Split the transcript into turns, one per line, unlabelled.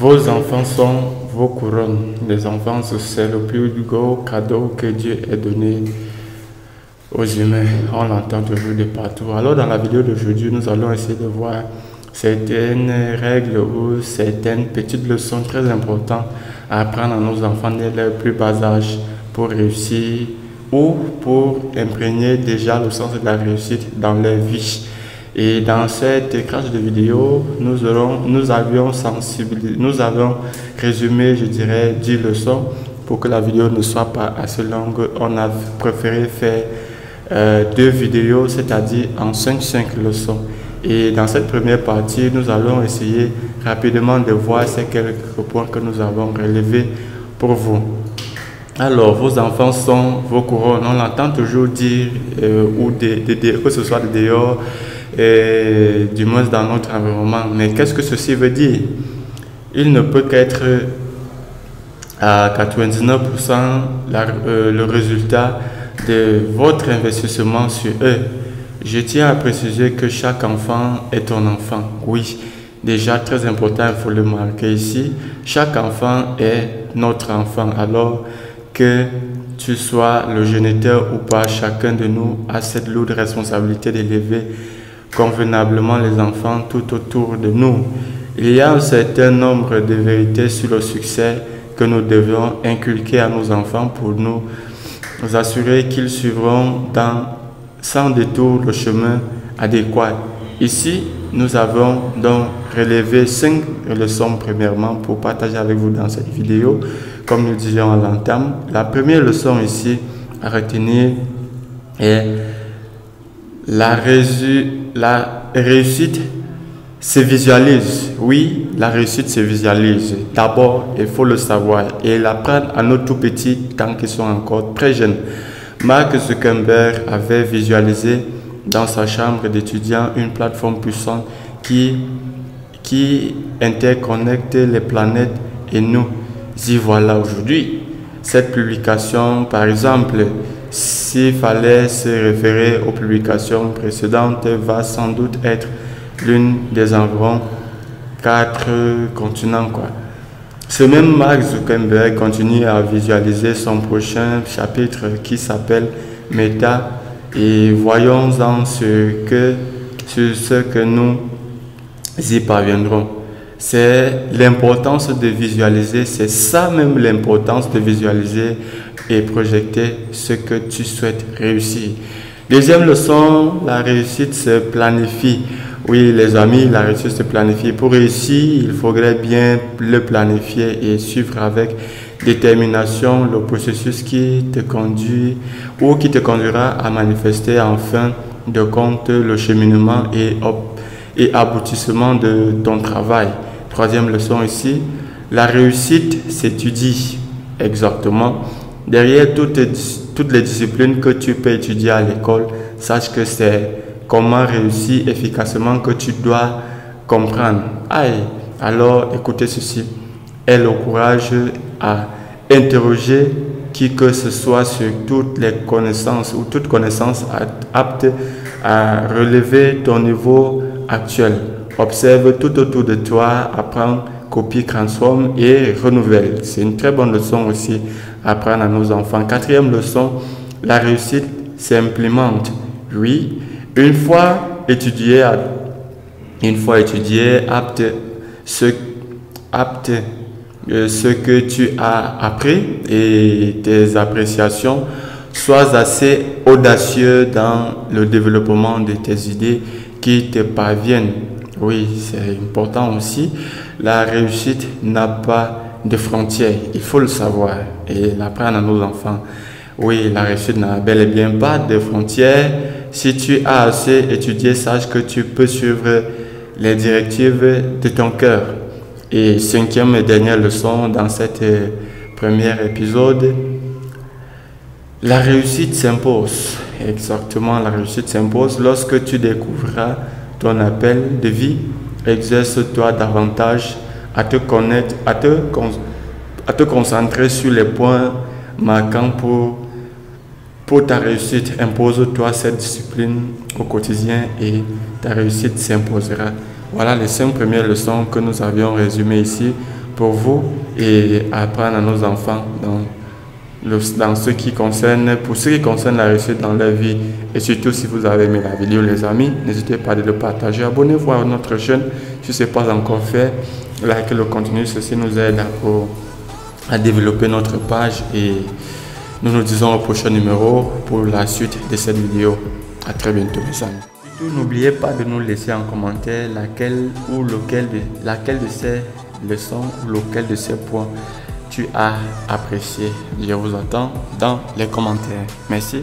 Vos enfants sont vos couronnes. Les enfants, c'est le plus gros cadeau que Dieu ait donné aux humains. On l'entend toujours de partout. Alors dans la vidéo d'aujourd'hui, nous allons essayer de voir certaines règles ou certaines petites leçons très importantes à apprendre à nos enfants dès leur plus bas âge pour réussir ou pour imprégner déjà le sens de la réussite dans leur vie. Et dans cette crash de vidéo, nous avons résumé, je dirais, 10 leçons pour que la vidéo ne soit pas assez longue. On a préféré faire 2 vidéos, c'est-à-dire en 5 leçons. Et dans cette première partie, nous allons essayer rapidement de voir ces quelques points que nous avons relevés pour vous. Alors, vos enfants sont vos couronnes. On l'entend toujours dire, que ce soit de dehors, du moins dans notre environnement. Mais qu'est-ce que ceci veut dire? Il ne peut qu'être à 99% le résultat de votre investissement sur eux. Je tiens à préciser que chaque enfant est ton enfant. Oui, déjà très important, il faut le marquer ici. Chaque enfant est notre enfant. Alors que tu sois le géniteur ou pas, chacun de nous a cette lourde responsabilité d'élever convenablement les enfants tout autour de nous. Il y a un certain nombre de vérités sur le succès que nous devons inculquer à nos enfants pour nous assurer qu'ils suivront sans détour le chemin adéquat. Ici, nous avons donc relevé 5 leçons premièrement pour partager avec vous dans cette vidéo. Comme nous disions à l'entame, la première leçon ici à retenir est la réussite se visualise. Oui, la réussite se visualise. D'abord, il faut le savoir et l'apprendre à nos tout petits tant qu'ils sont encore très jeunes. Mark Zuckerberg avait visualisé dans sa chambre d'étudiant une plateforme puissante qui interconnecte les planètes et nous y voilà aujourd'hui. Cette publication, par exemple, s'il fallait se référer aux publications précédentes, va sans doute être l'une des environ 4 continents, Ce même Mark Zuckerberg continue à visualiser son prochain chapitre qui s'appelle Meta et voyons-en sur ce que nous y parviendrons. C'est l'importance de visualiser, c'est ça même l'importance de visualiser et projeter ce que tu souhaites réussir. Deuxième leçon, la réussite se planifie. Oui, les amis, la réussite se planifie. Pour réussir, il faudrait bien le planifier et suivre avec détermination le processus qui te conduit ou qui te conduira à manifester en fin de compte le cheminement et aboutissement de ton travail. Troisième leçon ici, la réussite s'étudie. Exactement. Derrière toutes les disciplines que tu peux étudier à l'école, sache que c'est comment réussir efficacement que tu dois comprendre. Alors écoutez ceci. Aie le courage à interroger qui que ce soit sur toutes les connaissances ou toute connaissance apte à relever ton niveau actuel. Observe tout autour de toi, apprends, copie, transforme et renouvelle. C'est une très bonne leçon aussi à apprendre à nos enfants. Quatrième leçon, la réussite s'implémente. Oui, une fois étudié, apte ce que tu as appris et tes appréciations, sois assez audacieux dans le développement de tes idées qui te parviennent. Oui, c'est important aussi. La réussite n'a pas de frontières. Il faut le savoir et l'apprendre à nos enfants. Oui, la réussite n'a bel et bien pas de frontières. Si tu as assez étudié, sache que tu peux suivre les directives de ton cœur. Et cinquième et dernière leçon dans cet premier épisode, la réussite s'impose. Exactement, la réussite s'impose lorsque tu découvriras ton appel de vie. Exerce-toi davantage à te connaître, à te concentrer sur les points marquants pour ta réussite. Impose-toi cette discipline au quotidien et ta réussite s'imposera. Voilà les 5 premières leçons que nous avions résumées ici pour vous et apprendre à nos enfants dans ce qui concerne, pour ce qui concerne la réussite dans leur vie. Et surtout, si vous avez aimé la vidéo, les amis, n'hésitez pas à le partager. Abonnez-vous à notre chaîne si ce n'est pas encore fait. Likez le contenu, ceci nous aide à développer notre page et nous nous disons au prochain numéro pour la suite de cette vidéo. À très bientôt, mes amis. Surtout, n'oubliez pas de nous laisser en commentaire laquelle de ces leçons ou lequel de ces points tu as apprécié. Je vous attends dans les commentaires. Merci.